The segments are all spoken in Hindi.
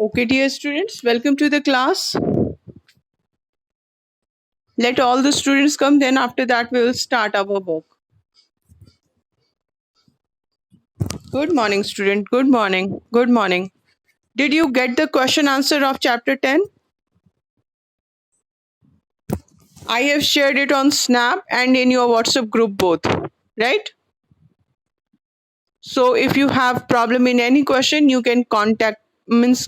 Okay, dear students, welcome to the class. Let all the students come, then after that we will start our work. Good morning, student. Good morning. Good morning. Did you get the question answer of chapter 10? I have shared it on Snap and in your WhatsApp group both, right? So if you have problem in any question, you can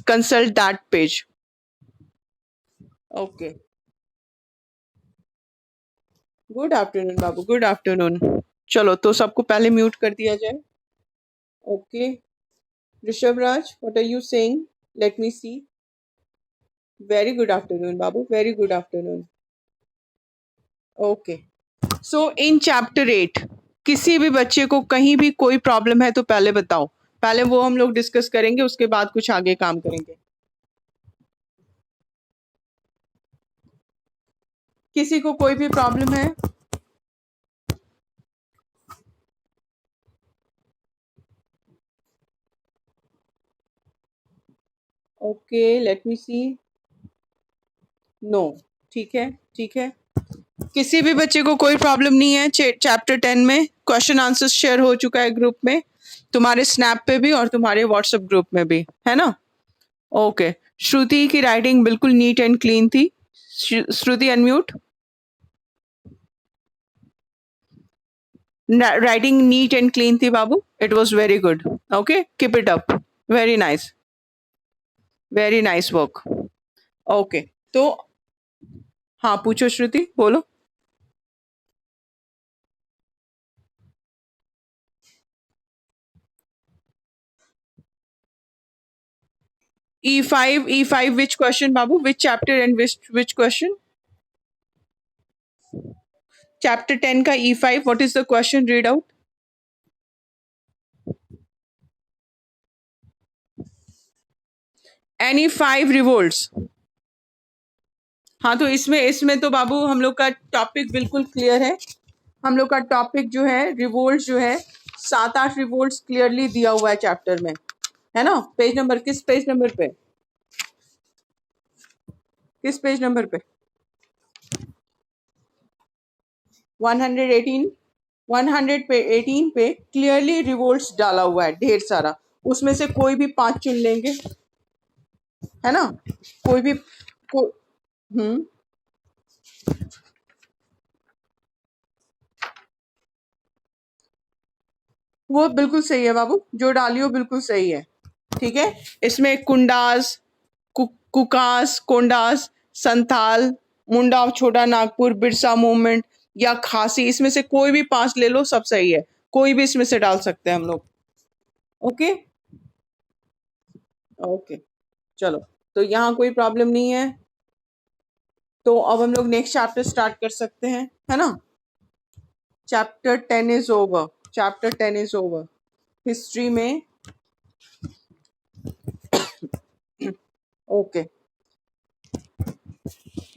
consult that page. Okay. Good afternoon Babu, good afternoon. चलो तो सबको पहले म्यूट कर दिया जाए. Okay. Rishabh Raj, what are you saying? Let me see. Very good afternoon, Babu. Very good afternoon. Okay. So in chapter 8, किसी भी बच्चे को कहीं भी कोई प्रॉब्लम है तो पहले बताओ. पहले वो हम लोग डिस्कस करेंगे, उसके बाद कुछ आगे काम करेंगे. किसी को कोई भी प्रॉब्लम है? ओके, लेट मी सी. नो. ठीक है, ठीक है. किसी भी बच्चे को कोई प्रॉब्लम नहीं है. चैप्टर 10 में क्वेश्चन आंसर शेयर हो चुका है ग्रुप में, तुम्हारे स्नैप पे भी और तुम्हारे व्हाट्सएप ग्रुप में भी, है ना? ओके. श्रुति की राइटिंग बिल्कुल नीट एंड क्लीन थी. Shruti unmute. Writing neat and clean थी बाबू. It was very good. Okay, keep it up. Very nice, very nice work. Okay, तो हाँ पूछो श्रुति, बोलो. E5, which question, Babu? Which chapter and which question? Chapter 10 का E5, what is the question? Read out. Any 5 revolts. हाँ, तो इसमें तो बाबू हम लोग का टॉपिक बिल्कुल क्लियर है. हम लोग का टॉपिक जो है रिवोल्ट जो है 7-8 रिवोल्ट्स क्लियरली दिया हुआ है चैप्टर में, है ना? पेज नंबर, किस पेज नंबर पे? किस पेज नंबर पे? 118. 118 पे क्लियरली रिवोल्ट्स डाला हुआ है ढेर सारा. उसमें से कोई भी 5 चुन लेंगे, है ना? कोई भी वो बिल्कुल सही है बाबू, जो डाली हो बिल्कुल सही है. ठीक है. इसमें कुंडास, कुकास, कोंडास, संथाल, मुंडा, छोटा नागपुर, बिरसा मूवमेंट या खासी, इसमें से कोई भी 5 ले लो, सब सही है. कोई भी इसमें से डाल सकते हैं हम लोग. ओके ओके, चलो. तो यहाँ कोई प्रॉब्लम नहीं है. तो अब हम लोग नेक्स्ट चैप्टर स्टार्ट कर सकते हैं, है ना? Chapter 10 is over. Chapter 10 is over. History में okay.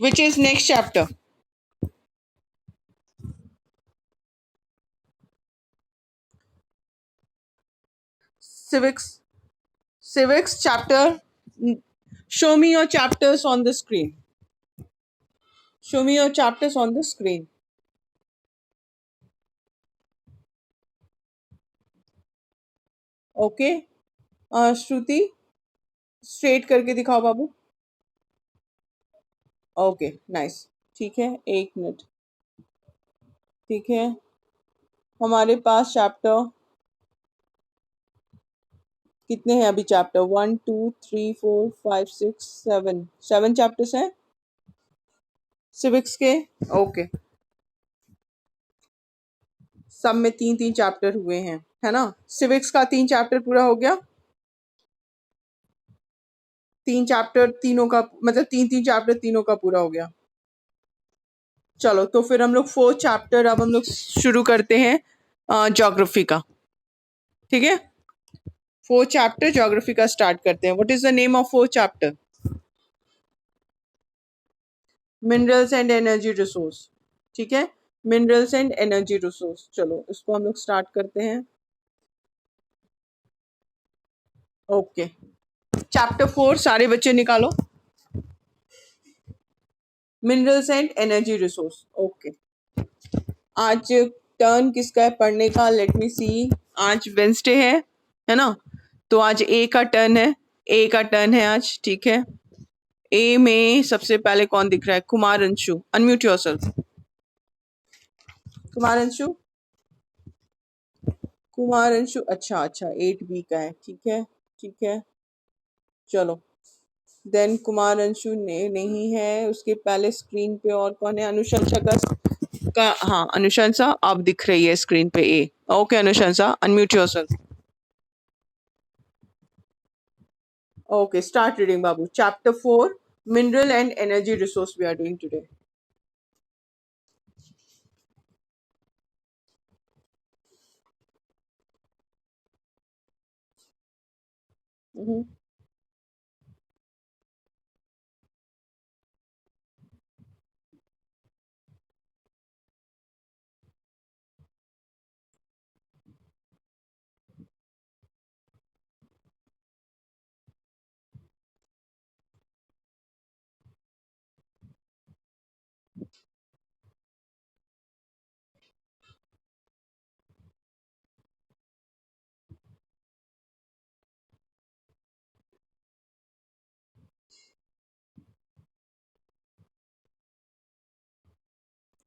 Which is next chapter? Civics chapter. Show me your chapters on the screen. Show me your chapters on the screen. Okay. Shruti, straight करके दिखाओ बाबू. Okay, nice. ठीक है, 1 मिनट. ठीक है, हमारे पास चैप्टर कितने हैं अभी? चैप्टर 1 2 3 4 5 6 7 चैप्टर्स हैं सिविक्स के. ओके, सब में 3-3 चैप्टर हुए हैं, है ना? सिविक्स का 3 चैप्टर पूरा हो गया. 3 चैप्टर तीनों का, मतलब 3-3 चैप्टर तीनों का पूरा हो गया. चलो, तो फिर हम लोग 4th चैप्टर अब हम लोग शुरू करते हैं ज्योग्राफी का. ठीक है, 4th चैप्टर ज्योग्राफी का स्टार्ट करते हैं. What is the name of 4th chapter? Minerals and energy resource. ठीक है, मिनरल्स एंड एनर्जी रिसोर्स. चलो, इसको हम लोग स्टार्ट करते हैं. ओके, चैप्टर 4 सारे बच्चे निकालो, minerals and energy resource. Okay, आज टर्न किसका है पढ़ने का? लेट मी सी। आज वेंसडे है ना? तो आज ए का टर्न है, ए का टर्न है आज, ठीक है। ए में सबसे पहले कौन दिख रहा है? Kumar Anshu, unmute yourself. कुमार अंशु, कुमार अंशु, अच्छा अच्छा 8 बी का है, ठीक है ठीक है, चलो। देन कुमार अंशु ने नहीं है, उसके पहले स्क्रीन पे और कौन है? अनुशंसा का हाँ, अनुशंसा अब दिख रही है स्क्रीन पे ए। Okay Anushansa, unmute yourself. Okay, start reading बाबू। Chapter 4, mineral and energy resource we are doing today.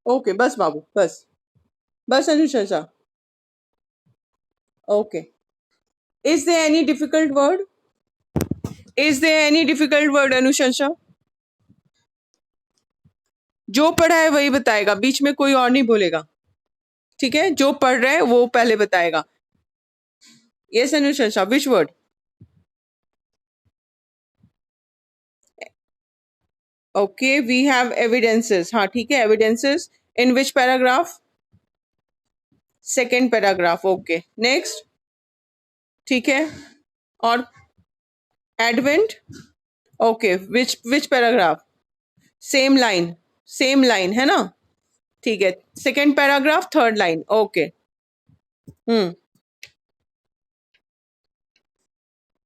Okay बस बाबू, बस बस Anushansa. Okay, is there any difficult word? Is there any difficult word Anushansa? जो पढ़ा है वही बताएगा, बीच में कोई और नहीं बोलेगा, ठीक है? जो पढ़ रहा है वो पहले बताएगा। Yes Anushansa, which word? Okay, we have evidences. हाँ ठीक है, evidences in which paragraph? Second paragraph. Okay next, ठीक है। और advent, okay which paragraph? Same line, same line है ना? ठीक है, second paragraph third line. Okay,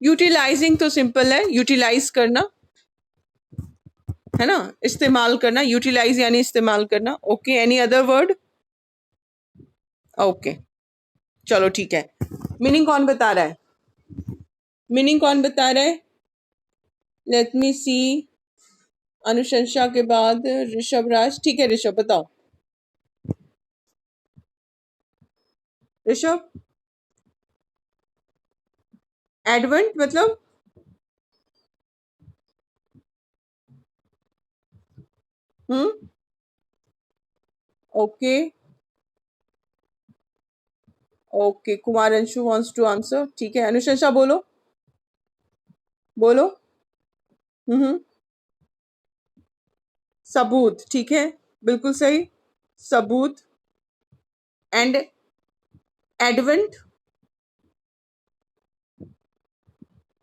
utilising तो सिंपल है, यूटिलाइज करना है ना, इस्तेमाल करना, यूटिलाइज यानी इस्तेमाल करना। Okay, any other word? Okay चलो ठीक है। मीनिंग कौन बता रहा है? मीनिंग कौन बता रहा है? लेट मी सी। अनुशंसा के बाद ऋषभ राज, ठीक है ऋषभ बताओ। ऋषभ, एडवेंट मतलब? Hmm, okay okay, Kumar Anshu wants to answer, ठीक है। अनुशंसा बोलो, बोलो। हम्म, सबूत, ठीक है, बिल्कुल सही, सबूत। एंड एडवेंट,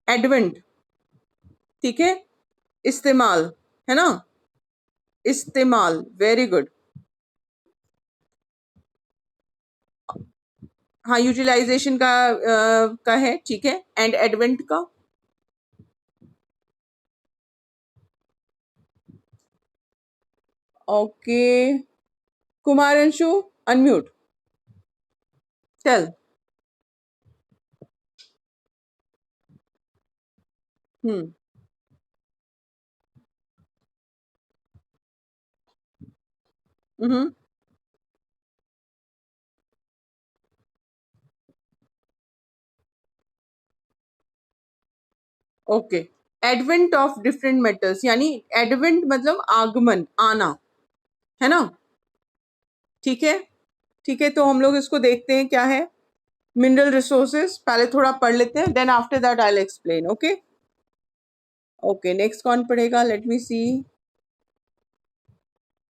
एडवेंट ठीक है, इस्तेमाल है ना, इस्तेमाल, वेरी गुड। हाँ, यूटिलाइजेशन का है, ठीक है। एंड एडवेंट का? ओके, कुमार अंशु अनम्यूट, चल। Hmm, hmm, okay. Advent of different metals, यानी एडवेंट मतलब आगमन, आना है ना, ठीक है ठीक है। तो हम लोग इसको देखते हैं क्या है। मिनरल रिसोर्सेज पहले थोड़ा पढ़ लेते हैं, then after that I will explain. Okay okay, next कौन पढ़ेगा? Let me see.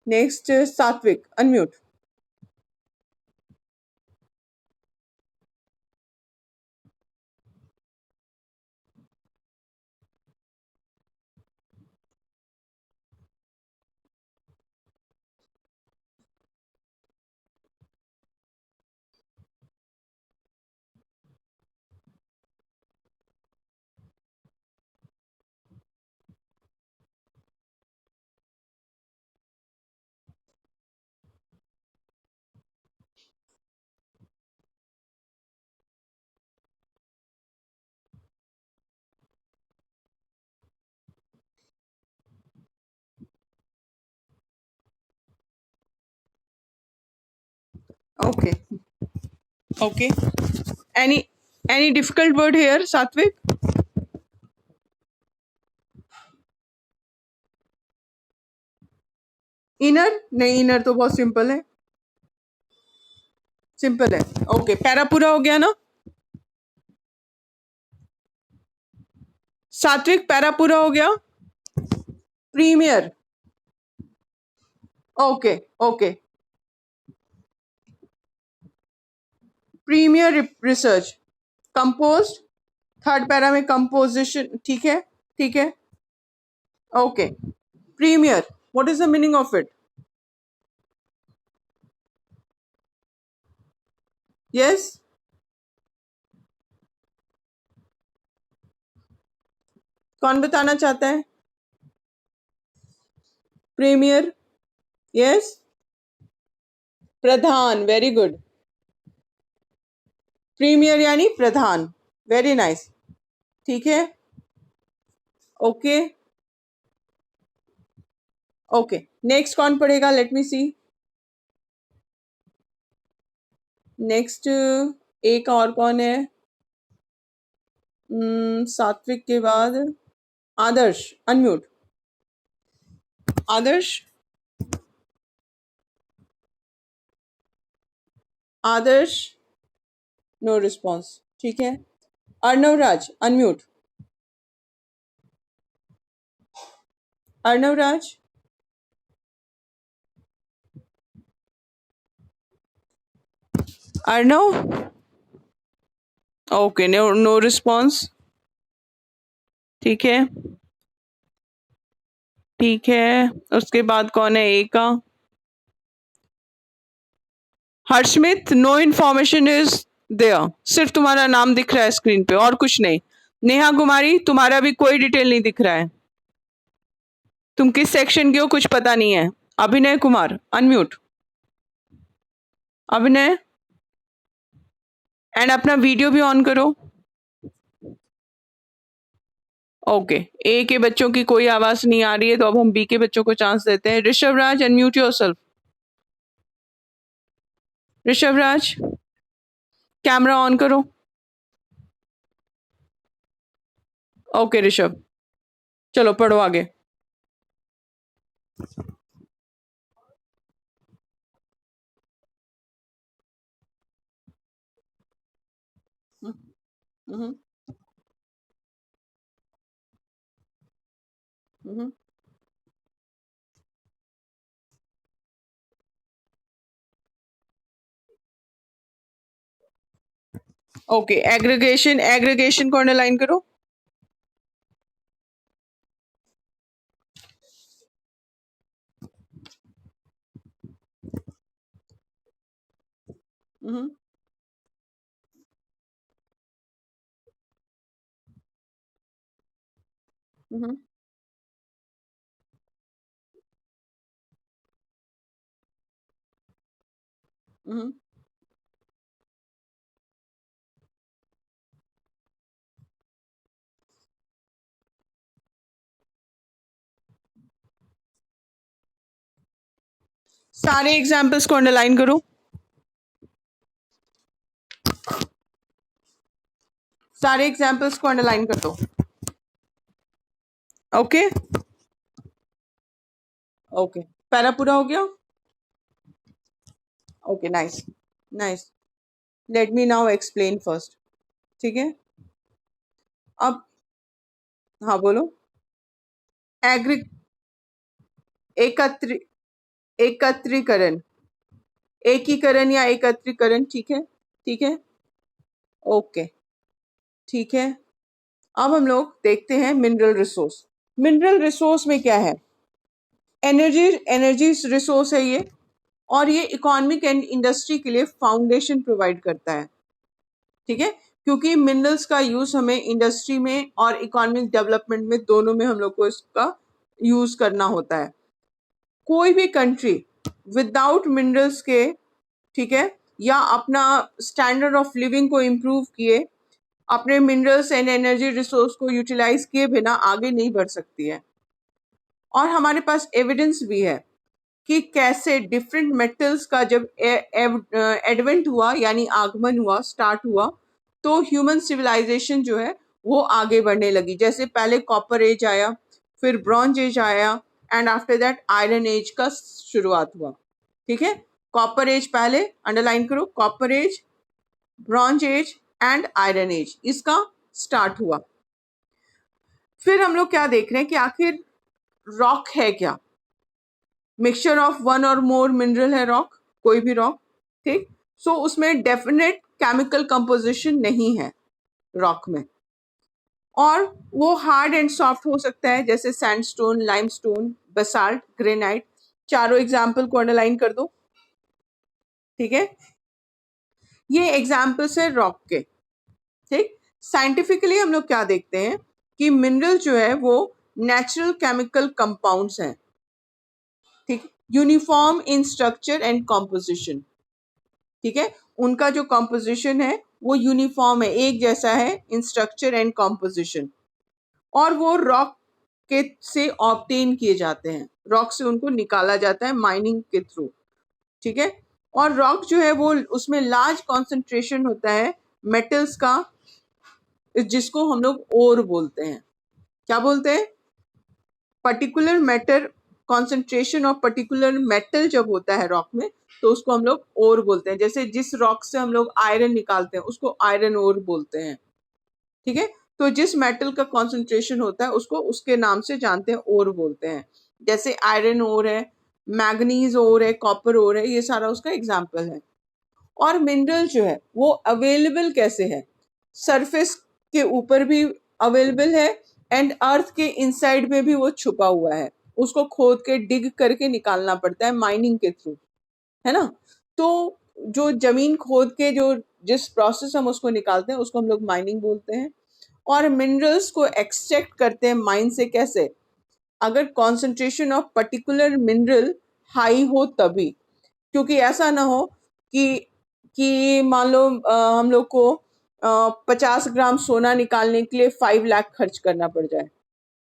Next Satvik, unmute. Okay. Okay. Any difficult word here, Satvik? Inner नहीं, इनर तो बहुत सिंपल है, सिंपल है। ओके, पैरा पूरा हो गया ना? सात्विक, पैरा पूरा हो गया? Premier. Okay okay, premier research, compose, third para में कंपोजिशन, ठीक है ठीक है। Okay, premier, what is the meaning of it? Yes, कौन बताना चाहता है? प्रीमियर, यस, प्रधान, वेरी गुड। प्रीमियर यानी प्रधान, वेरी नाइस, ठीक है। ओके ओके, नेक्स्ट कौन पढ़ेगा? Let me see. नेक्स्ट एक और कौन है? सात्विक के बाद Adarsh, unmute. Adarsh, Adarsh, no response, ठीक है। Arnav Raj, unmute. Arnav Raj, Arnav, okay, no no response, ठीक है ठीक है। उसके बाद कौन है? ए का हर्षमित, नो इन्फॉर्मेशन इज देयर, सिर्फ तुम्हारा नाम दिख रहा है स्क्रीन पे और कुछ नहीं। नेहा कुमारी, तुम्हारा भी कोई डिटेल नहीं दिख रहा है, तुम किस सेक्शन के हो कुछ पता नहीं है। अभिनय कुमार, अनम्यूट। अभिनय, एंड अपना वीडियो भी ऑन करो। ओके, ए के बच्चों की कोई आवाज नहीं आ रही है, तो अब हम बी के बच्चों को चांस देते हैं। Rishabh Raj, unmute yourself. Rishabh Raj, camera on करो। ओके ऋषभ, चलो पढ़ो आगे। हम्म हम्म ओके, एग्रीगेशन, एग्रीगेशन को अंडरलाइन करो। हम्म हम्म हम्म सारे एग्जाम्पल्स को अंडरलाइन करो। सारे एग्जाम्पल्स को अंडरलाइन कर दो। ओके ओके, पैरा पूरा हो गया? Okay, nice nice. Let me now explain first, ठीक है। अब हाँ बोलो। एग्री, एकत्र, एकत्रीकरण, एकीकरण या एकत्रीकरण, ठीक है ठीक है। ओके, ठीक है। अब हम लोग देखते हैं मिनरल रिसोर्स। मिनरल रिसोर्स में क्या है? एनर्जी, एनर्जी रिसोर्स है ये, और ये इकोनॉमिक एंड इंडस्ट्री के लिए फाउंडेशन प्रोवाइड करता है, ठीक है। क्योंकि मिनरल्स का यूज हमें इंडस्ट्री में और इकोनॉमिक डेवलपमेंट में दोनों में हम लोग को इसका यूज करना होता है। कोई भी कंट्री विदाउट मिनरल्स के, ठीक है, या अपना स्टैंडर्ड ऑफ लिविंग को इम्प्रूव किए, अपने मिनरल्स एंड एनर्जी रिसोर्स को यूटिलाइज किए बिना आगे नहीं बढ़ सकती है। और हमारे पास एविडेंस भी है कि कैसे डिफरेंट मेटल्स का जब एडवेंट हुआ यानी आगमन हुआ, स्टार्ट हुआ, तो ह्यूमन सिविलाइजेशन जो है वो आगे बढ़ने लगी। जैसे पहले कॉपर एज आया, फिर ब्रॉन्ज एज आया, and after that iron age का शुरुआत हुआ। ठीक है, कॉपर एज पहले, अंडरलाइन करो, copper age, bronze age and iron age, इसका स्टार्ट हुआ। फिर हम लोग क्या देख रहे हैं कि आखिर रॉक है क्या? मिक्सचर ऑफ वन और मोर मिनरल है रॉक, कोई भी रॉक। ठीक, सो उसमें डेफिनेट केमिकल कंपोजिशन नहीं है रॉक में, और वो हार्ड एंड सॉफ्ट हो सकता है, जैसे सैंडस्टोन, लाइमस्टोन, बेसाल्ट, ग्रेनाइट। चारों एग्जाम्पल को अंडरलाइन कर दो। ठीक है, ये एग्जाम्पल्स है रॉक के। ठीक, साइंटिफिकली हम लोग क्या देखते हैं कि मिनरल जो है वो नेचुरल केमिकल कंपाउंड्स हैं। ठीक, uniform in structure and composition. ठीक है, उनका जो कॉम्पोजिशन है वो यूनिफॉर्म है, एक जैसा है इन स्ट्रक्चर एंड कॉम्पोजिशन, और वो रॉक के से ऑब्टेन किए जाते हैं, रॉक से उनको निकाला जाता है माइनिंग के थ्रू। ठीक है, और रॉक जो है वो उसमें लार्ज कॉन्सेंट्रेशन होता है मेटल्स का, जिसको हम लोग ओर बोलते हैं। क्या बोलते हैं? Particular matter, concentration of particular metal जब होता है रॉक में, तो उसको हम लोग ओर बोलते हैं। जैसे जिस रॉक से हम लोग आयरन निकालते हैं उसको आयरन ओर बोलते हैं। ठीक है, तो जिस मेटल का कॉन्सेंट्रेशन होता है उसको उसके नाम से जानते हैं, ओर बोलते हैं। जैसे आयरन ओर है, मैग्नीज ओर है, कॉपर ओर है, ये सारा उसका एग्जाम्पल है। और मिनरल जो है वो अवेलेबल कैसे है? सरफेस के ऊपर भी अवेलेबल है, एंड अर्थ के इनसाइड में भी वो छुपा हुआ है। उसको खोद के डिग करके निकालना पड़ता है माइनिंग के थ्रू, है ना? तो जो जमीन खोद के जो जिस प्रोसेस हम उसको निकालते हैं उसको हम लोग माइनिंग बोलते हैं। और मिनरल्स को एक्सट्रैक्ट करते हैं माइन से, कैसे? अगर concentration of particular mineral high हो तभी। क्योंकि ऐसा ना हो कि मान लो हम लोग को 50 ग्राम सोना निकालने के लिए 5 लाख खर्च करना पड़ जाए,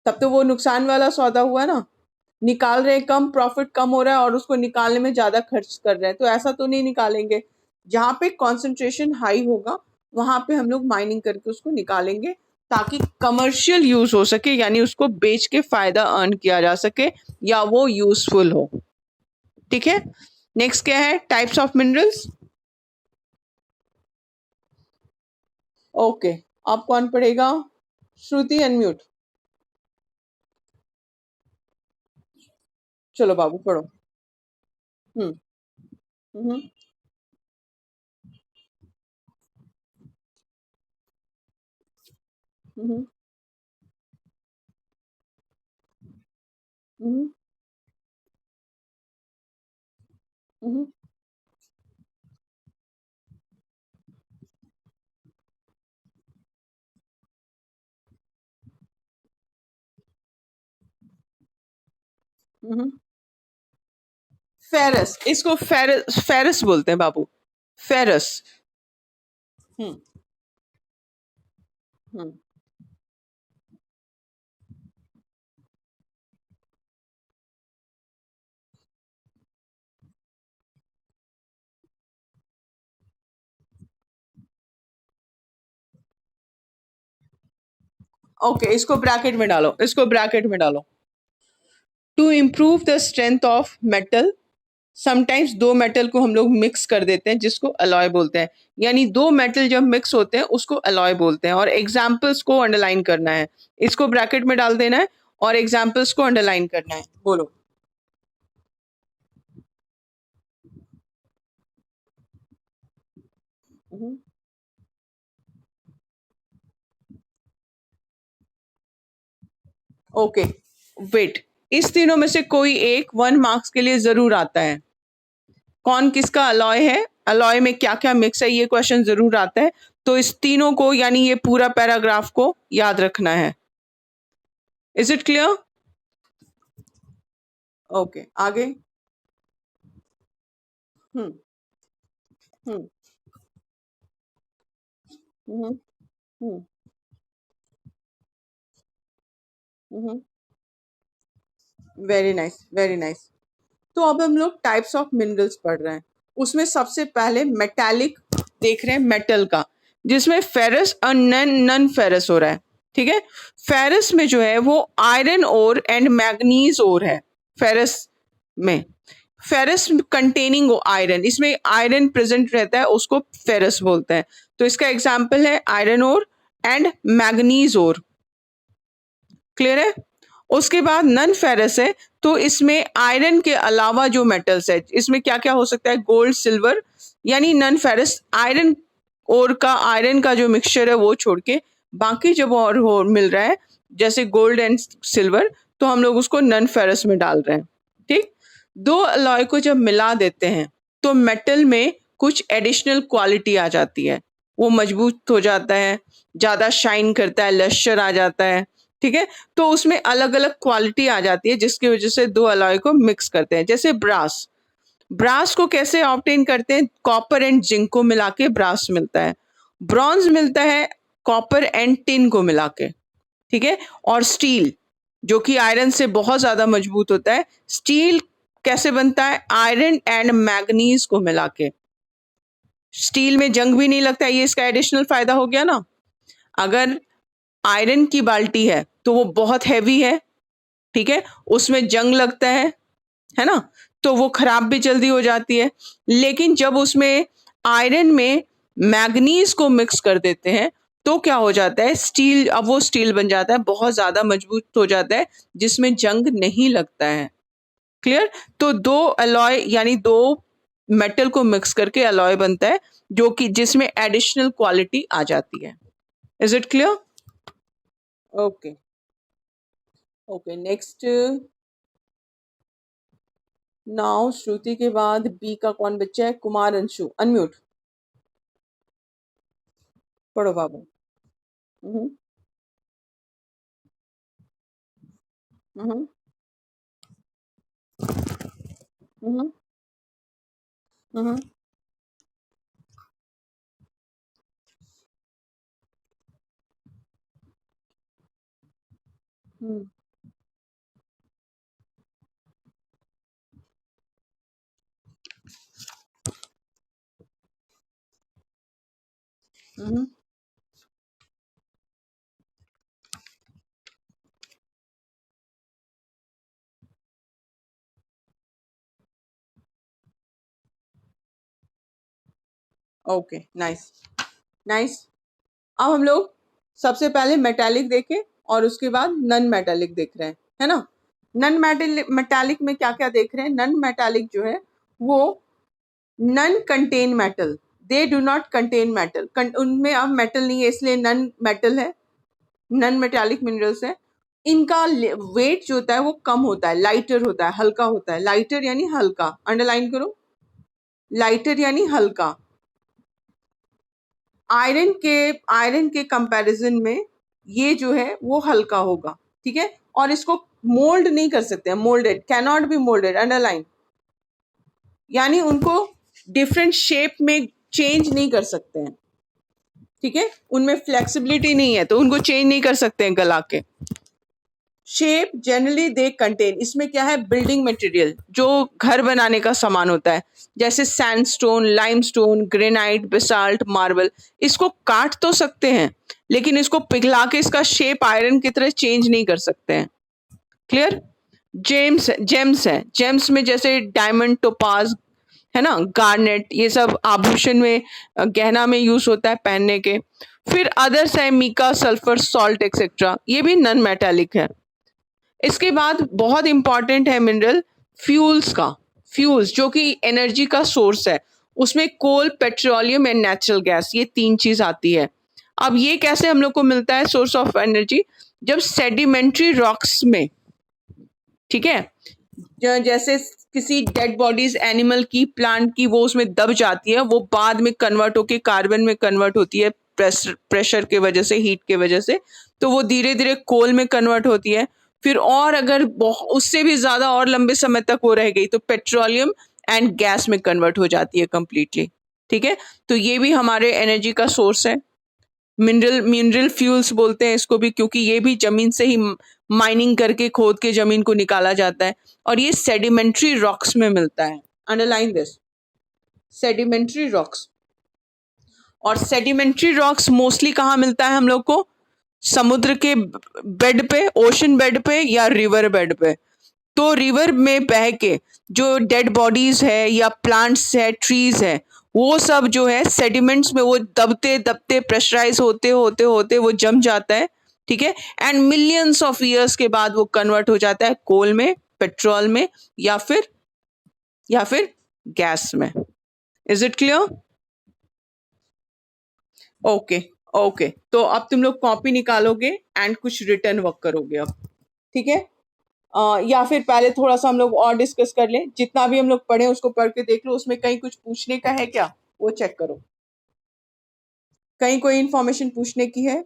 तब तो वो नुकसान वाला सौदा हुआ ना। निकाल रहे हैं कम, प्रॉफिट कम हो रहा है, और उसको निकालने में ज्यादा खर्च कर रहे हैं, तो ऐसा तो नहीं निकालेंगे। जहाँ पे कॉन्सेंट्रेशन हाई होगा वहां पे हम लोग माइनिंग करके उसको निकालेंगे, ताकि कमर्शियल यूज हो सके, यानी उसको बेच के फायदा अर्न किया जा सके, या वो यूजफुल हो। ठीक है, नेक्स्ट क्या है? Types of minerals. ओके, अब कौन पढ़ेगा? श्रुति अनम्यूट। चलो बाबू पढ़ो। हम्म। हम्म। हम्म। हम्म। हम्म। हम्म। फेरस, इसको फेरस, फेरस बोलते हैं बाबू, फेरस। हम्म। हम्म। ओके, इसको ब्रैकेट में डालो, इसको ब्रैकेट में डालो। To improve the strength of metal, sometimes दो मेटल को हम लोग मिक्स कर देते हैं, जिसको अलॉय बोलते हैं। यानी दो मेटल जब मिक्स होते हैं उसको अलॉय बोलते हैं। और एग्जाम्पल्स को अंडरलाइन करना है, इसको ब्रैकेट में डाल देना है, और एग्जाम्पल्स को अंडरलाइन करना है। बोलो। ओके, वेट, इस तीनों में से कोई एक 1 मार्क्स के लिए जरूर आता है। कौन किसका अलॉय है, अलॉय में क्या क्या मिक्स है, ये क्वेश्चन जरूर आता है। तो इस तीनों को, यानी ये पूरा पैराग्राफ को याद रखना है। Is it clear? ओके, आगे। हम्म। हम्म। हम्म। हम्म। Hmm. Very nice, very nice. तो अब हम लोग टाइप्स ऑफ मिनरल्स पढ़ रहे हैं। उसमें सबसे पहले मेटालिक देख रहे हैं, मेटल का, जिसमें फेरस और नन फेरस हो रहा है। ठीक है, फेरस में जो है वो आयरन ओर एंड मैग्नीज ओर है। फेरस में, फेरस कंटेनिंग आयरन, इसमें आयरन प्रेजेंट रहता है, उसको फेरस बोलते हैं। तो इसका एग्जाम्पल है iron ore and manganese ore. Clear है? उसके बाद नन फेरस है, तो इसमें आयरन के अलावा जो मेटल्स है, इसमें क्या क्या हो सकता है, गोल्ड, सिल्वर, यानी नन फेरस आयरन और का, आयरन का जो मिक्सचर है वो छोड़ के बाकी जब और हो मिल रहा है जैसे गोल्ड एंड सिल्वर, तो हम लोग उसको नन फेरस में डाल रहे हैं। ठीक, दो अलॉय को जब मिला देते हैं तो मेटल में कुछ एडिशनल क्वालिटी आ जाती है, वो मजबूत हो जाता है, ज्यादा शाइन करता है, लश्चर आ जाता है। ठीक है, तो उसमें अलग अलग क्वालिटी आ जाती है जिसकी वजह से दो अलॉय को मिक्स करते हैं। जैसे ब्रास, ब्रास को कैसे ऑब्टेन करते हैं, कॉपर एंड जिंक को मिला के ब्रास मिलता है। ब्रॉन्ज मिलता है कॉपर एंड टिन को मिला के। ठीक है, और स्टील जो कि आयरन से बहुत ज्यादा मजबूत होता है, स्टील कैसे बनता है, आयरन एंड मैग्नीज को मिला के। स्टील में जंग भी नहीं लगता है, ये इसका एडिशनल फायदा हो गया ना। अगर आयरन की बाल्टी है तो वो बहुत हैवी है, ठीक है, उसमें जंग लगता है ना, तो वो खराब भी जल्दी हो जाती है। लेकिन जब उसमें आयरन में मैग्नीज को मिक्स कर देते हैं तो क्या हो जाता है, स्टील, अब वो स्टील बन जाता है, बहुत ज्यादा मजबूत हो जाता है, जिसमें जंग नहीं लगता है। क्लियर? तो दो अलॉय यानी दो मेटल को मिक्स करके अलॉय बनता है, जो कि जिसमें एडिशनल क्वालिटी आ जाती है। Is it clear? Okay okay, next. Now Shruti के बाद बी का कौन बच्चा है, कुमार अंशु, अनम्यूट। पढ़ो बाबू। हम्म हम्म हम्म हम्म हम्म हम्म ओके, नाइस नाइस। अब हम लोग सबसे पहले मेटालिक देखे और उसके बाद नन मेटालिक देख रहे हैं, है ना। नन मेटालिक में क्या क्या देख रहे हैं, नन मेटालिक जो है वो non contain metal, they do not contain metal, उनमें अब मेटल नहीं है इसलिए नन मेटल है, नन मेटालिक मिनरल्स है। इनका वेट जो होता है वो कम होता है, लाइटर होता है, हल्का होता है। लाइटर यानी हल्का, अंडरलाइन करो, लाइटर यानी हल्का। आयरन के कंपैरिजन में ये जो है वो हल्का होगा। ठीक है, और इसको मोल्ड नहीं कर सकते हैं, moulded, cannot be moulded, underline, यानी उनको डिफरेंट शेप में चेंज नहीं कर सकते हैं। ठीक है, उनमें फ्लेक्सिबिलिटी नहीं है तो उनको चेंज नहीं कर सकते हैं गला के। शेप जनरली दे कंटेन, इसमें क्या है, बिल्डिंग मटेरियल, जो घर बनाने का सामान होता है, जैसे sandstone, limestone, granite, basalt, marble. इसको काट तो सकते हैं लेकिन इसको पिघला के इसका शेप आयरन की तरह चेंज नहीं कर सकते हैं। क्लियर? जेम्स है, जेम्स में जैसे डायमंड, टोपाज, है ना, गार्नेट, ये सब आभूषण में, गहना में यूज होता है पहनने के। फिर अदर्स है, मीका, सल्फर, सॉल्ट एक्सेट्रा, ये भी नन मेटालिक है। इसके बाद बहुत इंपॉर्टेंट है मिनरल फ्यूल्स का, फ्यूल्स जो कि एनर्जी का सोर्स है, उसमें कोल, पेट्रोलियम एंड नेचुरल गैस, ये तीन चीज आती है। अब ये कैसे हम लोग को मिलता है सोर्स ऑफ एनर्जी, जब सेडिमेंट्री रॉक्स में, ठीक है, जैसे किसी डेड बॉडीज, एनिमल की, प्लांट की, वो उसमें दब जाती है, वो बाद में कन्वर्ट होके कार्बन में कन्वर्ट होती है, प्रेशर के वजह से, हीट के वजह से, तो वो धीरे धीरे कोल में कन्वर्ट होती है। फिर और अगर उससे भी ज्यादा और लंबे समय तक वो रह गई तो पेट्रोलियम एंड गैस में कन्वर्ट हो जाती है कंप्लीटली। ठीक है, तो ये भी हमारे एनर्जी का सोर्स है। मिनरल मिनरल फ्यूल्स बोलते हैं इसको भी, क्योंकि ये भी जमीन से ही माइनिंग करके खोद के जमीन को निकाला जाता है, और ये सेडिमेंट्री रॉक्स में मिलता है। Underline this, sedimentary rocks. और सेडिमेंट्री रॉक्स मोस्टली कहाँ मिलता है हम लोग को? समुद्र के बेड पे, ओशन बेड पे या रिवर बेड पे। तो रिवर में बह के जो डेड बॉडीज है या प्लांट्स है, ट्रीज है, वो सब जो है सेडिमेंट्स में वो दबते दबते प्रेशराइज होते होते होते वो जम जाता है, ठीक है। एंड मिलियंस ऑफ ईयर्स के बाद वो कन्वर्ट हो जाता है कोल में, पेट्रोल में, या फिर गैस में। Is it clear? Okay okay, तो अब तुम लोग कॉपी निकालोगे एंड कुछ रिटर्न वर्क करोगे अब, ठीक है। या फिर पहले थोड़ा सा हम लोग और डिस्कस कर लें, जितना भी हम लोग पढ़े उसको पढ़ के देख लो, उसमें कहीं कुछ पूछने का है क्या वो चेक करो, कहीं कोई इंफॉर्मेशन पूछने की है,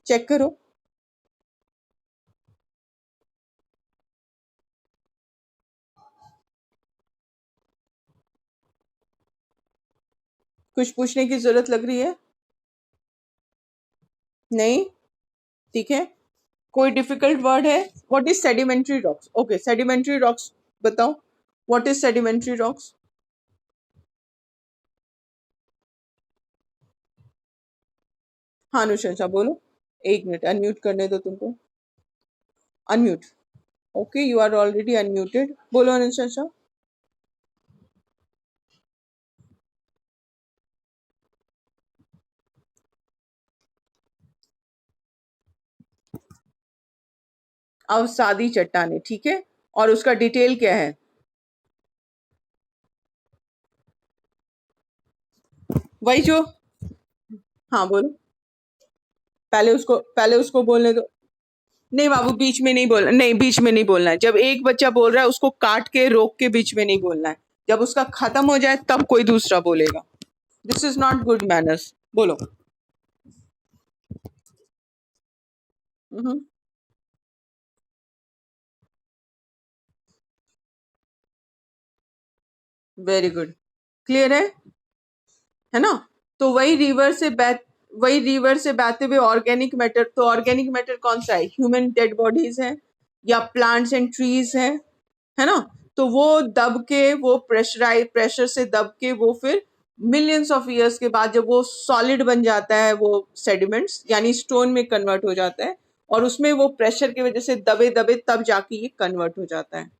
चेक करो। कुछ पूछने की जरूरत लग रही है? नहीं, ठीक है। कोई डिफिकल्ट वर्ड है? What is sedimentary rocks? Okay, sedimentary rocks बताओ, व्हाट इज सेडिमेंट्री रॉक्स? हाँ अनुशंसा बोलो, एक मिनट अनम्यूट करने दो तुमको, unmute. Okay, you are already unmuted, बोलो अनुशंसा। अवसादी चट्टाने, ठीक है। और उसका डिटेल क्या है? वही जो, हाँ बोलो, पहले उसको बोलने दो। नहीं बाबू, बीच में नहीं बोलना, नहीं बीच में नहीं बोलना है। जब एक बच्चा बोल रहा है उसको काट के रोक के बीच में नहीं बोलना है, जब उसका खत्म हो जाए तब कोई दूसरा बोलेगा। This is not good manners. बोलो। वेरी गुड, क्लियर है ना। तो वही रिवर से बहते हुए ऑर्गेनिक मैटर, तो ऑर्गेनिक मैटर कौन सा है? ह्यूमन डेड बॉडीज है या प्लांट्स एंड ट्रीज है ना। तो वो दब के, वो प्रेशर से दब के वो फिर मिलियंस ऑफ ईयर्स के बाद जब वो सॉलिड बन जाता है, वो सेडिमेंट्स यानी स्टोन में कन्वर्ट हो जाता है, और उसमें वो प्रेशर की वजह से दबे दबे तब जाके ये कन्वर्ट हो जाता है।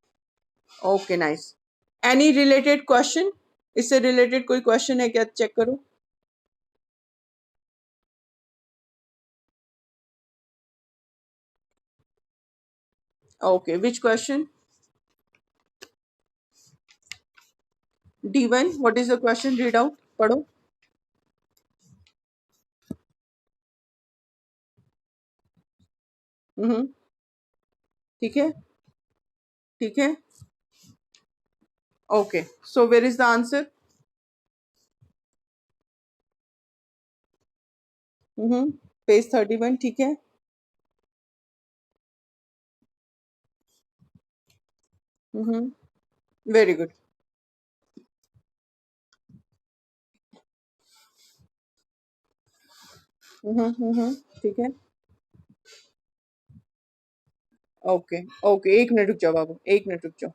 Okay nice. Any related question? इससे रिलेटेड कोई क्वेश्चन है क्या? चेक करो। Okay, which question? D1, what is the question? Read out, पढ़ो। ठीक है, ठीक है। Okay, so where is the answer? Page 31, ठीक है। Very good. ठीक है। ओके ओके, एक मिनट रुक जाओ बाबू, एक मिनट रुक जाओ।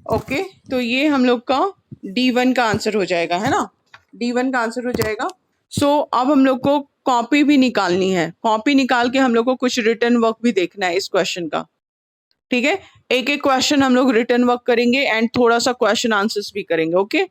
ओके, तो ये हम लोग का D1 का आंसर हो जाएगा, है ना। D1 का आंसर हो जाएगा। सो अब हम लोग को कॉपी भी निकालनी है, कॉपी निकाल के हम लोग को कुछ रिटर्न वर्क भी देखना है इस क्वेश्चन का, ठीक है। एक एक क्वेश्चन हम लोग रिटर्न वर्क करेंगे एंड थोड़ा सा क्वेश्चन आंसर्स भी करेंगे, ओके।